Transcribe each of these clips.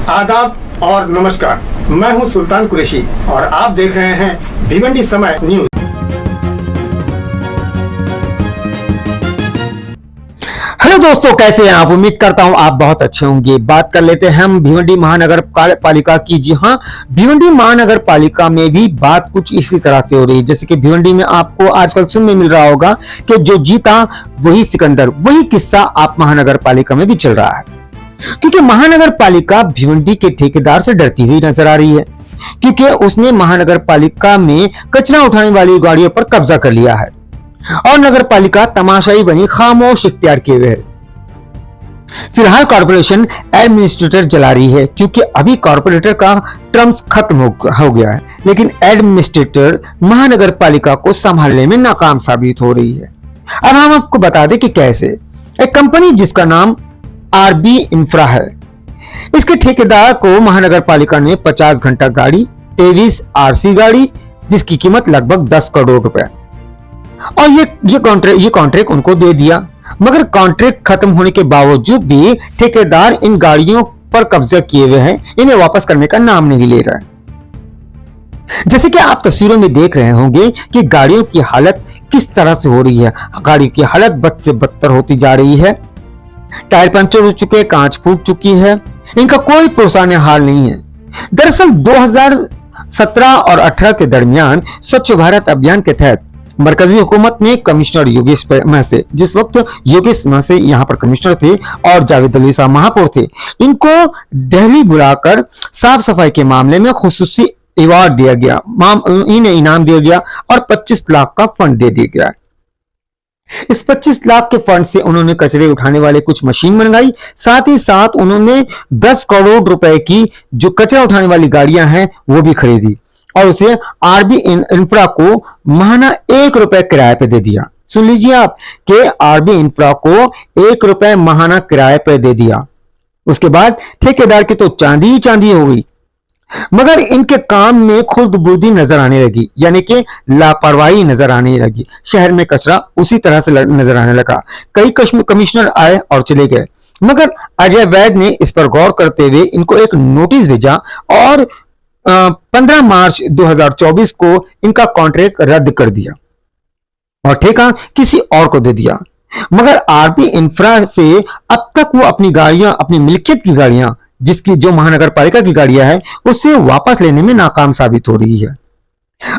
आदाब और नमस्कार, मैं हूं सुल्तान कुरैशी और आप देख रहे हैं भिवंडी समय न्यूज। हेलो दोस्तों, कैसे हैं आप? उम्मीद करता हूं आप बहुत अच्छे होंगे। बात कर लेते हैं हम भिवंडी महानगर पालिका की। जी हां, भिवंडी महानगर पालिका में भी बात कुछ इसी तरह से हो रही है। जैसे कि भिवंडी में आपको आजकल सुनने मिल रहा होगा कि जो जीता वही सिकंदर, वही किस्सा आप महानगर पालिका में भी चल रहा है। क्योंकि महानगर पालिका भिवंडी के ठेकेदार से डरती हुई नजर आ रही है, क्योंकि उसने महानगर पालिका में कचरा उठाने वाली गाड़ियों पर कब्जा कर लिया है और नगर पालिका तमाशाई बनी खामोश इख्तियार किए हुए है। फिलहाल कॉर्पोरेशन एडमिनिस्ट्रेटर चला रही है, क्योंकि अभी कॉर्पोरेटर का टर्म्स खत्म हो गया है, लेकिन एडमिनिस्ट्रेटर महानगर पालिका को संभालने में नाकाम साबित हो रही है। अब हम आपको बता दें कि कैसे। एक कंपनी जिसका नाम आरबी इंफ्रा है, इसके ठेकेदार को महानगर पालिका ने 50 घंटा गाड़ी, टेविस आरसी गाड़ी, जिसकी कीमत लगभग 10 करोड़ रुपए, और ये कॉन्ट्रैक्ट उनको दे दिया। मगर कॉन्ट्रैक्ट खत्म होने के बावजूद भी ठेकेदार इन गाड़ियों पर कब्जा किए हुए हैं, इन्हें वापस करने का नाम नहीं ले रहा है। जैसे कि आप तस्वीरों में देख रहे होंगे कि गाड़ियों की हालत किस तरह से हो रही है। गाड़ी की हालत बद से बदतर होती जा रही है। टायर पंचर हो चुके हैं, कांच फूट चुकी है, इनका कोई पुरसाने हाल नहीं है। दरअसल 2017 और 18 के दरमियान स्वच्छ भारत अभियान के तहत मरकजी हुकूमत ने कमिश्नर योगेश महसे, जिस वक्त योगेश महसे यहाँ पर कमिश्नर थे और जावेद अली साहब महापौर थे, इनको दिल्ली बुलाकर साफ सफाई के मामले में खुसूसी अवार्ड दिया गया, इन्हें इनाम दिया गया और 25 लाख का फंड दे दिया गया। इस 25 लाख के फंड से उन्होंने कचरे उठाने वाले कुछ मशीन मंगाई, साथ ही साथ उन्होंने 10 करोड़ रुपए की जो कचरा उठाने वाली गाड़ियां हैं वो भी खरीदी और उसे आरबी इंफ्रा को महाना 1 रुपए किराए पे दे दिया। सुन लीजिए आप कि आरबी इंफ्रा को 1 रुपए महाना किराए पे दे दिया। उसके बाद ठेकेदार की तो चांदी ही चांदी हो गई, मगर इनके काम में खुर्द बुर्दी नजर आने लगी, यानी कि लापरवाही नजर आने लगी। शहर में कचरा उसी तरह से नजर आने लगा। कई कमिश्नर आए और चले गए, मगर अजय वैद ने इस पर गौर करते हुए इनको एक नोटिस भेजा और 15 मार्च 2024 को इनका कॉन्ट्रैक्ट रद्द कर दिया और ठेका किसी और को दे दिया। मगर आरबी इंफ्रा से अब तक वो अपनी गाड़ियां, अपनी मिल्कियत की गाड़ियां, जिसकी जो महानगर पालिका की गाड़ियां हैं, उससे वापस लेने में नाकाम साबित हो रही है।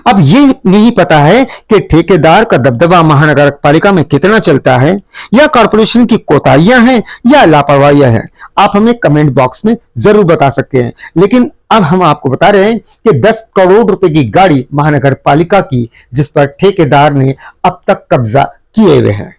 अब ये नहीं पता है कि ठेकेदार का दबदबा महानगर पालिका में कितना चलता है, या कॉर्पोरेशन की कोताहियां हैं या लापरवाहियां हैं। आप हमें कमेंट बॉक्स में जरूर बता सकते हैं। लेकिन अब हम आपको बता रहे हैं कि 10 करोड़ रुपए की गाड़ी महानगर पालिका की, जिस पर ठेकेदार ने अब तक कब्जा किए हुए हैं।